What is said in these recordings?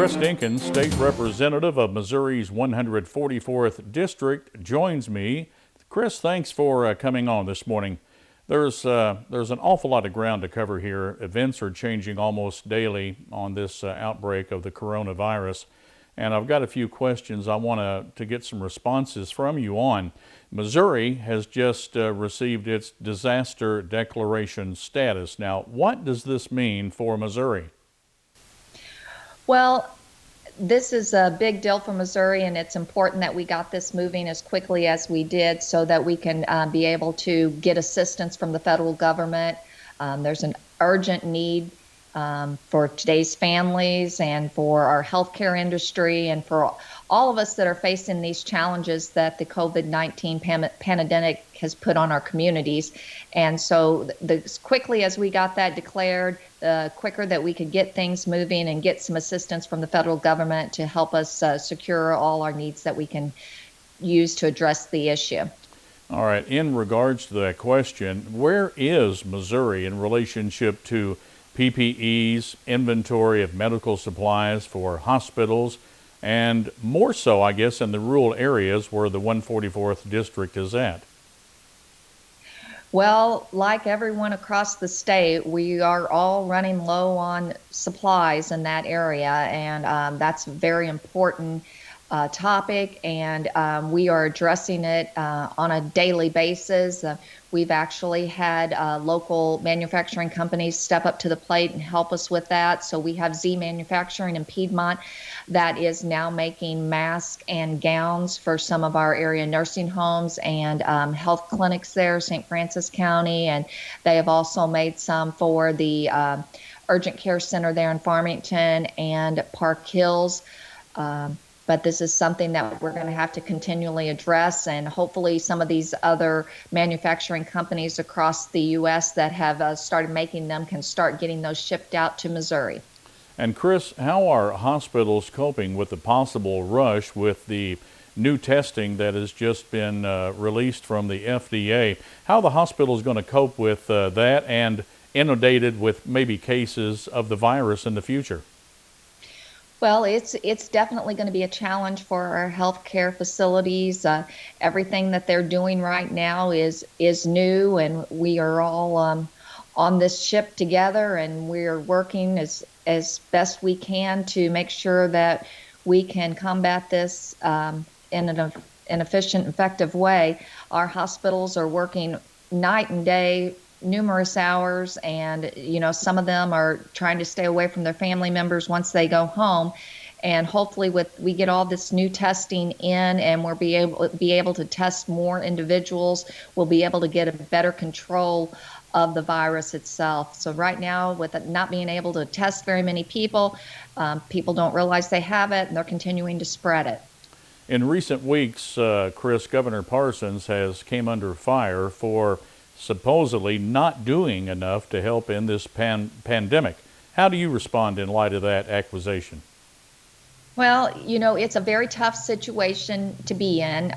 Chris Dinkins, State Representative of Missouri's 144th District, joins me. Chris, thanks for coming on this morning. There's an awful lot of ground to cover here. Events are changing almost daily on this outbreak of the coronavirus. And I've got a few questions I want to get some responses from you on. Missouri has just received its disaster declaration status. Now, what does this mean for Missouri? Well, this is a big deal for Missouri, and it's important that we got this moving as quickly as we did so that we can be able to get assistance from the federal government. There's an urgent need for today's families and for our healthcare industry and for all of us that are facing these challenges that the COVID-19 pandemic has put on our communities. And so as quickly as we got that declared, the quicker that we could get things moving and get some assistance from the federal government to help us secure all our needs that we can use to address the issue. All right, in regards to that question, where is Missouri in relationship to PPEs, inventory of medical supplies for hospitals, and more so, I guess, in the rural areas where the 144th District is at? Well, like everyone across the state, we are all running low on supplies in that area, and that's a very important topic, and we are addressing it on a daily basis. We've actually had local manufacturing companies step up to the plate and help us with that. So we have Z Manufacturing in Piedmont that is now making masks and gowns for some of our area nursing homes and health clinics there, St. Francis County, and they have also made some for the urgent care center there in Farmington and Park Hills. But this is something that we're going to have to continually address, and hopefully some of these other manufacturing companies across the U.S. that have started making them can start getting those shipped out to Missouri. And Chris, how are hospitals coping with the possible rush with the new testing that has just been released from the FDA? How are the hospitals going to cope with that and inundated with maybe cases of the virus in the future? Well, it's definitely going to be a challenge for our healthcare facilities. Everything that they're doing right now is new, and we are all on this ship together, and we're working as best we can to make sure that we can combat this in an efficient, effective way. Our hospitals are working night and day, numerous hours, and some of them are trying to stay away from their family members once they go home. And hopefully we get all this new testing in, and we'll be able to test more individuals. We'll be able to get a better control of the virus itself. So right now, with it not being able to test very many people, people don't realize they have it, and they're continuing to spread it. In recent weeks, Chris, Governor Parsons has came under fire for supposedly not doing enough to help in this pandemic. How do you respond in light of that accusation? Well, it's a very tough situation to be in,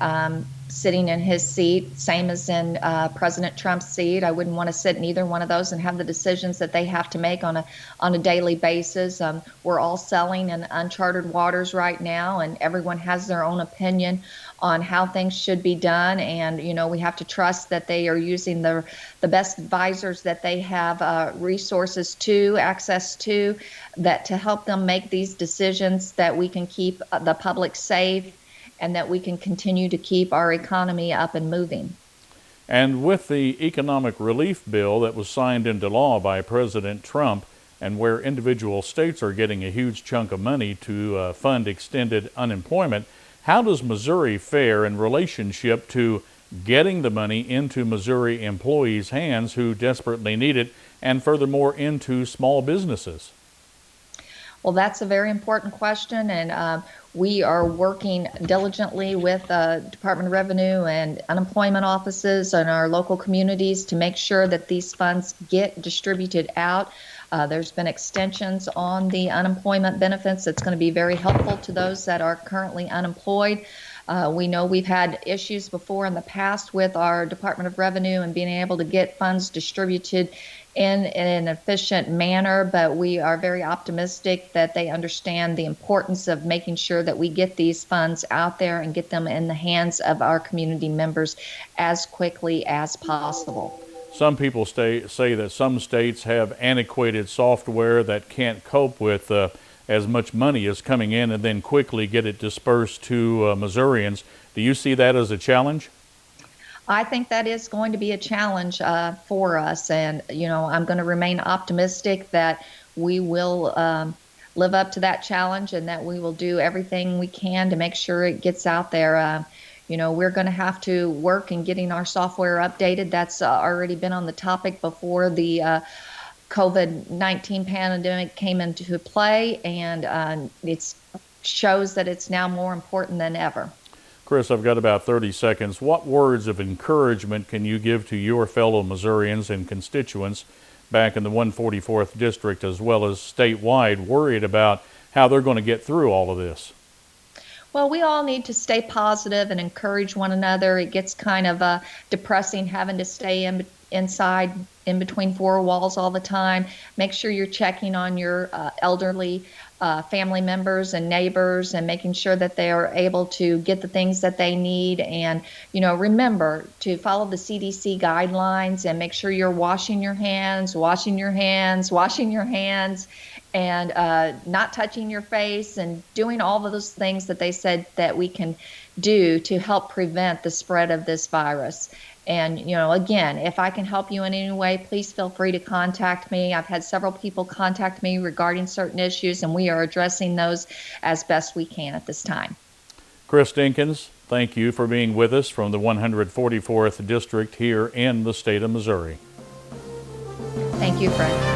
sitting in his seat, same as in President Trump's seat. I wouldn't want to sit in either one of those and have the decisions that they have to make on a daily basis. We're all sailing in uncharted waters right now, and everyone has their own opinion on how things should be done. And, we have to trust that they are using the best advisors that they have access to, that to help them make these decisions, that we can keep the public safe and that we can continue to keep our economy up and moving. And with the economic relief bill that was signed into law by President Trump, and where individual states are getting a huge chunk of money to fund extended unemployment, how does Missouri fare in relationship to getting the money into Missouri employees' hands who desperately need it, and furthermore into small businesses? Well, that's a very important question, and we are working diligently with Department of Revenue and unemployment offices in our local communities to make sure that these funds get distributed out. There's been extensions on the unemployment benefits that's going to be very helpful to those that are currently unemployed. We know we've had issues before in the past with our Department of Revenue and being able to get funds distributed in an efficient manner, but we are very optimistic that they understand the importance of making sure that we get these funds out there and get them in the hands of our community members as quickly as possible. Some people say that some states have antiquated software that can't cope with as much money as coming in and then quickly get it dispersed to Missourians. Do you see that as a challenge? I think that is going to be a challenge for us, and I'm going to remain optimistic that we will live up to that challenge and that we will do everything we can to make sure it gets out there. We're going to have to work in getting our software updated. That's already been on the topic before the COVID-19 pandemic came into play, and it shows that it's now more important than ever. Chris, I've got about 30 seconds. What words of encouragement can you give to your fellow Missourians and constituents back in the 144th District as well as statewide worried about how they're going to get through all of this? Well, we all need to stay positive and encourage one another. It gets kind of depressing having to stay inside in between four walls all the time. Make sure you're checking on your elderly family members and neighbors and making sure that they are able to get the things that they need. And, remember to follow the CDC guidelines and make sure you're washing your hands, and not touching your face and doing all of those things that they said that we can do to help prevent the spread of this virus. And, again, if I can help you in any way, please feel free to contact me. I've had several people contact me regarding certain issues, and we are addressing those as best we can at this time. Chris Dinkins, thank you for being with us from the 144th District here in the state of Missouri. Thank you, Fred.